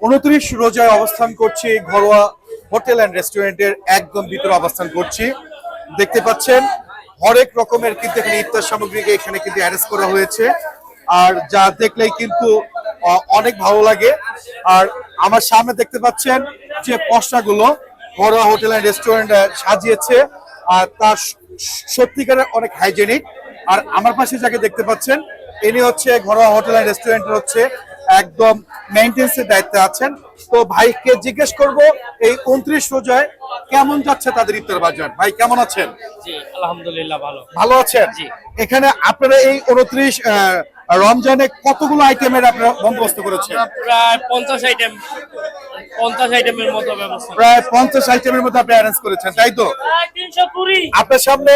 29 রোজায় অবস্থান করছি ঘরোয়া হোটেল অ্যান্ড রেস্টুরেন্টের একদম ভিতরে অবস্থান করছি। দেখতে পাচ্ছেন হরেক রকমের কিন্তু এখানে ইফতার সামগ্রীকে এখানে কিন্তু অ্যারেঞ্জ করা হয়েছে, আর যা দেখলেই কিন্তু অনেক ভালো লাগে। আর আমার সামনে দেখতে পাচ্ছেন যে পশরাগুলো ঘরোয়া হোটেল অ্যান্ড রেস্টুরেন্ট সাজিয়েছে, আর তার সত্যিকারের অনেক হাইজেনিক। আর আমার পাশে যাকে দেখতে পাচ্ছেন ইনি হচ্ছে ঘরোয়া হোটেল অ্যান্ড রেস্টুরেন্টের হচ্ছে একদম মেইনটেন্সের দায়িত্বে আছেন। তো ভাইকে জিজ্ঞেস করব এই 29 রোজায় কেমন যাচ্ছে তাদের ইফতার বাজার। ভাই কেমন আছেন? জি আলহামদুলিল্লাহ ভালো। ভালো আছেন? জি। এখানে আপনারা এই 29 রমজানে কতগুলো আইটেমের আপনারা বন্দোবস্ত করেছেন? প্রায় 50 আইটেমের মতো ব্যবস্থা। প্রায় 50 আইটেমের মতো আপনি অ্যারেঞ্জ করেছেন, তাই তো? 320। আপনার সামনে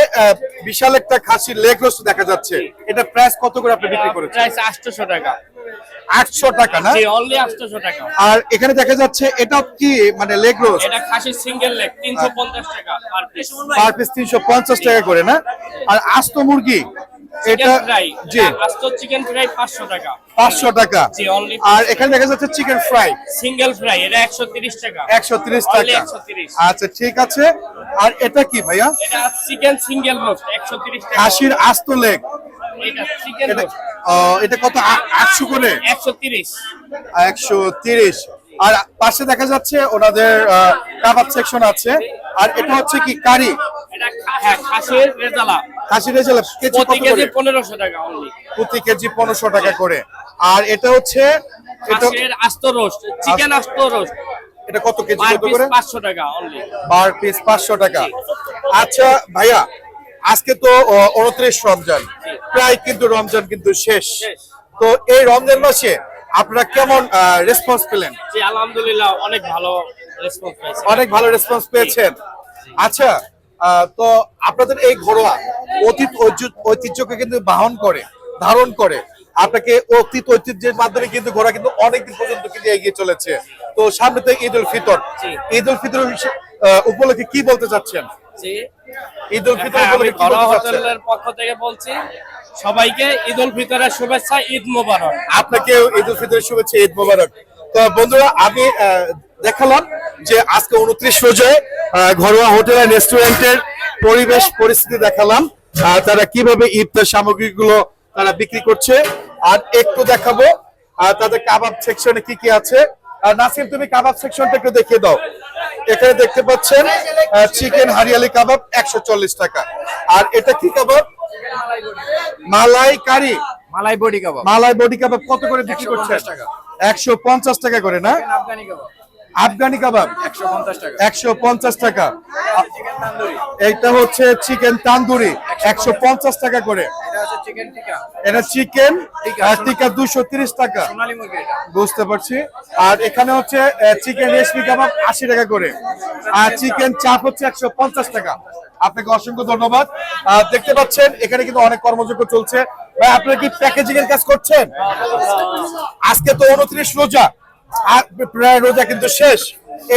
বিশাল একটা খাসির লেগ রোস্ট দেখা যাচ্ছে, এটা প্রাইস কত করে আপনি বিক্রি করেছেন? প্রাইস 800 টাকা। 800 টাকা না? জি অনলি 800 টাকা। আর এখানে দেখা যাচ্ছে এটা কি মানে লেগ রোস্ট? এটা খাসির সিঙ্গেল লেগ 350 টাকা পার পিস। পার পিস 350 টাকা করে না? আর আস্ত মুরগি এটা ফ্রাই জি আস্ত চিকেন ফ্রাই 500 টাকা। 500 টাকা। জি অনলি। আর এখানে দেখা যাচ্ছে চিকেন ফ্রাই সিঙ্গেল ফ্রাই এটা 130 টাকা। 130 Only টাকা। 130। আচ্ছা ঠিক আছে। আর এটা কি ভাইয়া? এটা চিকেন সিঙ্গেল রোস্ট 130 টাকা। খাসির আস্ত লেগ এটা চিকেন এটা রোস্ট এটা কত? 800 করে? 130। 130। আর পাশে দেখা যাচ্ছে ওনাদের কাবাব সেকশন আছে। আর এটা হচ্ছে কি কারি? এটা হ্যাঁ খাসির রেজালা। খাসির রেজালা কেজি কত প্রতি কেজি করে? 1500 টাকা অনলি। প্রতি কেজি 1500 টাকা করে। আর এটা হচ্ছে এটা খাসির আস্ত রোস্ট চিকেন আস্ত রোস্ট এটা কত কেজি পার কত পিস করে? 500 টাকা অনলি। পার পিস 500 টাকা। আচ্ছা ভাইয়া, আজকে তো 29 রমজান, প্রায় কিন্তু রমজান কিন্তু শেষ। তো এই রমজান মাসে আপনারা কেমন রেসপন্স পেলেন? জি আলহামদুলিল্লাহ অনেক ভালো রেসপন্স পাইছি। অনেক ভালো রেসপন্স পেয়েছেন। আচ্ছা তো আপনাদের এই ঘরোয়া ঐতিহ্যকে কিন্তু ধারণ করে আপনাকে ঐতিহ্যের মাধ্যমে কিন্তু ঘোরা কিন্তু অনেকদিন পর্যন্ত কিন্তু এগিয়ে চলেছে। তো সামনে তো ঈদ উল ফিতর, ঈদ উল ফিতর উপলক্ষে কি বলতে চাচ্ছেন? জি ঈদ উল ফিতর আমি উপলক্ষে কি ঘরোয়া বলতে চাচ্ছেন? হোটেলের পক্ষ থেকে বলছি সবাইকে ঈদ উল ফিতরের শুভেচ্ছা, ঈদ মোবারক। আপনাকেও ঈদ উল ফিতরের শুভেচ্ছা, ঈদ মোবারক। তো বন্ধুরা আমি দেখালাম যে আজকে 29 রোজায় ঘরোয়া হোটেল এন্ড রেস্টুরেন্টের পরিবেশ পরিস্থিতি দেখালাম, তারা কিভাবে ইফতার সামগ্রীগুলো তারা বিক্রি করছে। আর একটু দেখাবো তাদের কাবাব সেকশনে কি কি আছে। নাসিম তুমি কাবাব সেকশনটা একটু দেখিয়ে দাও। এখানে দেখতে পাচ্ছেন চিকেন হারিয়ালি কাবাব 140 টাকা। আর এটা কি কাবাব? মালাই কারি, মালাই বডি কাবাব। মালাই বডি কাবাব কত করে বিক্রি করছেন? 150 টাকা করে না? আফগানি কাবাব আফগানি কাবাব 150 টাকা। 150 টাকা। এটা হচ্ছে চিকেন তান্দুরি 150 টাকা করে। এটা হচ্ছে চিকেন টিকা। এটা চিকেন টিকা 230 টাকা। সোনালী মুরগি এটা। বুঝতে পারছি। আর এখানে হচ্ছে চিকেন রেশমি কাবাব 80 টাকা করে। আর চিকেন চাপ হচ্ছে 150 টাকা। আপনাকে অসংখ্য ধন্যবাদ। দেখতে পাচ্ছেন এখানে কিন্তু অনেক কর্মযোগ্য চলছে। ভাই আপনারা কি প্যাকেজিং এর কাজ করছেন? আজকে তো 29 রোজা, আর প্রায় রোজা কিন্তু শেষ।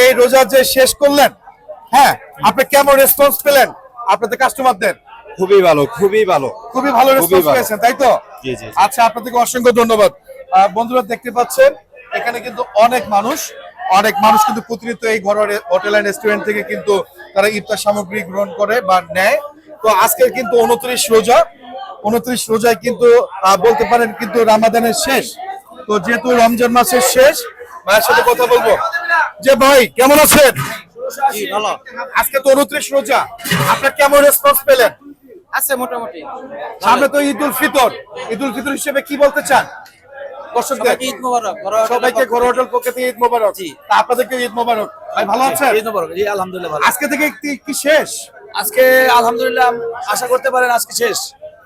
এই রোজা যে শেষ করলেন, হ্যাঁ আপনি কেমন রেসপন্স পেলেন আপনাদের কাস্টমারদের? খুবই ভালো, খুবই ভালো। খুবই ভালো রেসপন্স ভালো। পেয়েছেন, তাই তো? জি, জি, জি। আচ্ছা আপনাদেরকে অসংখ্য ধন্যবাদ। বন্ধুরা দেখতে পাচ্ছেন এখানে কিন্তু অনেক মানুষ কিন্তু প্রতিনিয়ত এই ঘরোয়া হোটেল এন্ড রেস্টুরেন্ট থেকে কিন্তু তারা ইফতার সামগ্রী গ্রহণ করে বা নেয়। তো আজকে কিন্তু 29 রোজায় কিন্তু বলতে পারেন কিন্তু রামাদানের শেষ। তো যেহেতু রমজান মাসের শেষ, ভাইয়ের সাথে কথা বলবো। যে ভাই কেমন আছেন? জি ভালো আজকে তো 29 রোজা, আপনার কেমন রেসপন্স পেলেন? আছে মোটামুটি। সামনে তো ঈদ উল ফিতর হিসেবে কি বলতে চান দর্শকদের? ঈদ মোবারক। সবাইকে ঘরোয়া হোটেল পক্ষ থেকে ঈদ মোবারক। তা আপনাদেরকে ঈদ মোবারক। ভাই ভালো আছেন? ঈদ মোবারক। জি আলহামদুলিল্লাহ ভালো। আজকে থেকে কি শেষ? আজকে আলহামদুলিল্লাহ আশা করতে পারেন আজকে শেষ।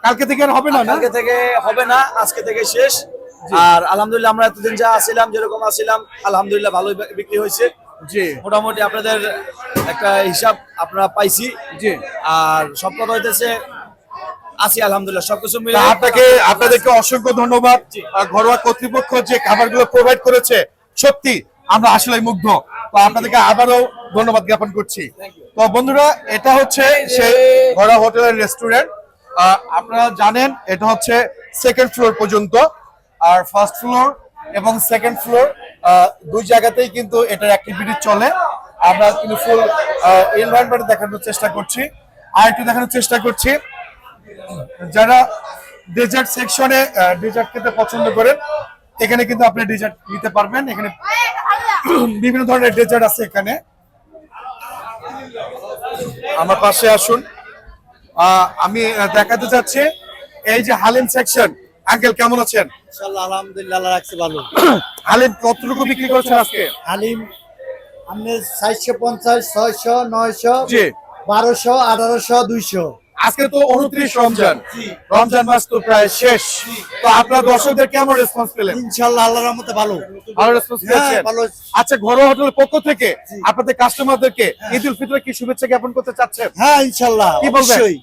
কালকে থেকে আর হবে না? কালকে থেকে হবে না, আজকে থেকে শেষ। আর আলহামদুলিল্লাহ আমরা এতদিন যা আসছিলাম যেরকম আসছিলাম আলহামদুলিল্লাহ ভালোই বিক্রি হয়েছে। জি মোটামুটি আপনাদের একটা হিসাব আপনারা পাইছি। জি। আর সব কথা হইতেছে আছি আলহামদুলিল্লাহ সবকিছু মিলে। আপনাদেরকে অসংখ্য ধন্যবাদ। ঘরোয়া কর্তৃপক্ষ যে খাবারগুলো প্রোভাইড করেছে সত্যি আমরা আসলে মুগ্ধ। তো আপনাদেরকে আবারও ধন্যবাদ জ্ঞাপন করছি। তো বন্ধুরা এটা হচ্ছে সেই ঘরোয়া হোটেল এন্ড রেস্টুরেন্ট। আপনারা জানেন এটা হচ্ছে সেকেন্ড ফ্লোর পর্যন্ত, আর ফার্স্ট ফ্লোর এবং সেকেন্ড ফ্লোর দুই জায়গাতেই কিন্তু এটার অ্যাক্টিভিটি চলে। আমরা কিন্তু ফুল এনভায়রনমেন্ট দেখানোর চেষ্টা করছি। আর একটু দেখানোর চেষ্টা করছি যারা ডেজার্ট সেকশনে ডেজার্ট খেতে পছন্দ করেন, এখানে কিন্তু আপনি ডেজার্ট নিতে পারবেন। এখানে বিভিন্ন ধরনের ডেজার্ট আছে। এখানে আমার পাশে আসুন, আমি দেখাতে চাচ্ছি এই যে হালিম সেকশন। আঙ্কেল কেমন আছেন? ইনশাআল্লাহ আলহামদুলিল্লাহ, আল্লাহ রাখছে ভালো। হালিম কতটুকু বিক্রি করছেন আজকে? হালিম আপনি 450, 600, 900, জি। 1200, 1800, 200। আজকে তো 29 রমজান, রমজান মাস তো প্রায় শেষ। তো আপনারা দর্শকদের কেমন রেসপন্স পেলেন? ইনশাআল্লাহ আল্লাহর রহমতে ভালো। ভালো রেসপন্স হ্যাঁ, পেয়েছেন? ভালো। আচ্ছা, ঘরোয়া হোটেলের পক্ষ থেকে আপনাদের কাস্টমারদেরকে ঈদ উল ফিতরের কি শুভেচ্ছা জ্ঞাপন করতে চাচ্ছেন? হ্যাঁ ইনশাআল্লাহ, কি বলবেন? অবশ্যই।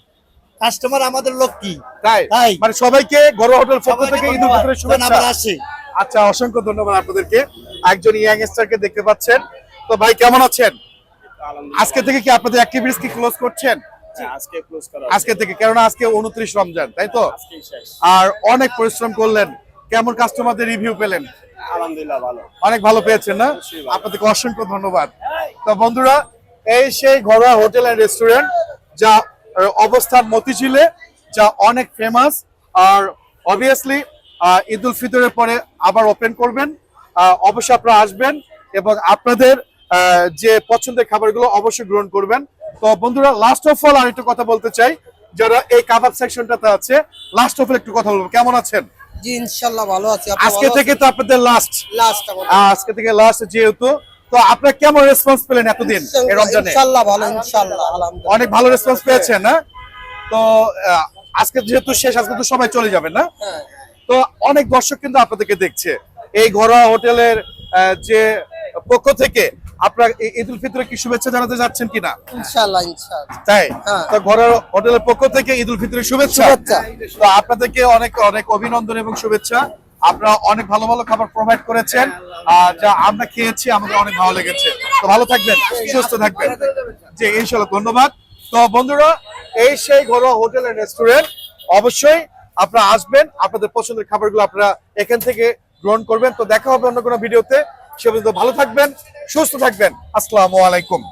কাস্টমার আমাদের লক্ষ্মী। তাই তাই। মানে সবাইকে ঘরোয়া হোটেলের পক্ষ থেকে ঈদ উল ফিতরের শুভেচ্ছা। আবার আসে। আচ্ছা, অসংখ্য ধন্যবাদ আপনাদেরকে। একজন ইয়াংস্টারকে দেখতে পাচ্ছেন। তো ভাই কেমন আছেন? আজকে থেকে কি আপনাদের অ্যাক্টিভিটিস কি ক্লোজ করছেন? আজকে থেকে, কেননা আজকে 29 রমজান, তাই তো? আর অনেক পরিশ্রম করলেন, কেমন কাস্টমারদের রিভিউ পেলেন? আলহামদুলিল্লাহ ভালো। অনেক ভালো পেয়েছেন না? আপনাদেরকে অসংখ্য ধন্যবাদ। তো বন্ধুরা, এই সেই ঘরোয়া হোটেল এন্ড রেস্টুরেন্ট যা অবস্থান মতিঝিলে, যা অনেক ফেমাস। আর অবভিয়াসলি ঈদ উল ফিতরের পরে আবার ওপেন করবেন। অবশ্যই আপনারা আসবেন এবং আপনাদের যে পছন্দের খাবারগুলো অবশ্যই গ্রহণ করবেন। তো বন্ধুরা, লাস্ট অফ অল আর একটু কথা বলতে চাই, যারা এই কাবাব সেকশনটাতে আছে, লাস্ট অফ অল একটু কথা বলবো। কেমন আছেন? জি ইনশাআল্লাহ ভালো আছি। আজকে থেকে তো আপনাদের লাস্ট, লাস্ট আজকে থেকে লাস্ট যেহেতু, তো আপনারা কেমন রেসপন্স পেলেন এতদিন এই রমজানে? ইনশাআল্লাহ ভালো, ইনশাআল্লাহ আলহামদুলিল্লাহ অনেক ভালো রেসপন্স পেয়েছেন না? তো আজকে যেহেতু শেষ, আজকে তো সবাই চলে যাবেন না? হ্যাঁ। তো অনেক দর্শক কিন্তু আপনাদেরকে দেখছে। এই ঘরোয়া হোটেলের যে পক্ষ থেকে আপনারা ঈদ উল ফিতরের কি শুভেচ্ছা জানাতে যাচ্ছেন কিনা? ইনশাআল্লাহ ইনশাআল্লাহ। তাই হ্যাঁ। তো ঘরোয়া হোটেলের পক্ষ থেকে ঈদ উল ফিতরের শুভেচ্ছা। শুভেচ্ছা। তো আপনাদেরকে অনেক অনেক অভিনন্দন এবং শুভেচ্ছা। আপনারা অনেক ভালো ভালো খাবার প্রোভাইড করেছেন, যা আমরা খেয়েছি, আমাদের অনেক ভালো লেগেছে। তো ভালো থাকবেন, সুস্থ থাকবেন। জি ইনশাআল্লাহ, ধন্যবাদ। তো বন্ধুরা, এই সেই ঘরোয়া হোটেল এন্ড রেস্টুরেন্ট, অবশ্যই আপনারা আসবেন, আপনাদের পছন্দের খাবারগুলো আপনারা এখান থেকে গ্রহণ করবেন। তো দেখা হবে অন্য কোনো ভিডিওতে। সে পর্যন্ত ভালো থাকবেন, সুস্থ থাকবেন। আসসালামু আলাইকুম।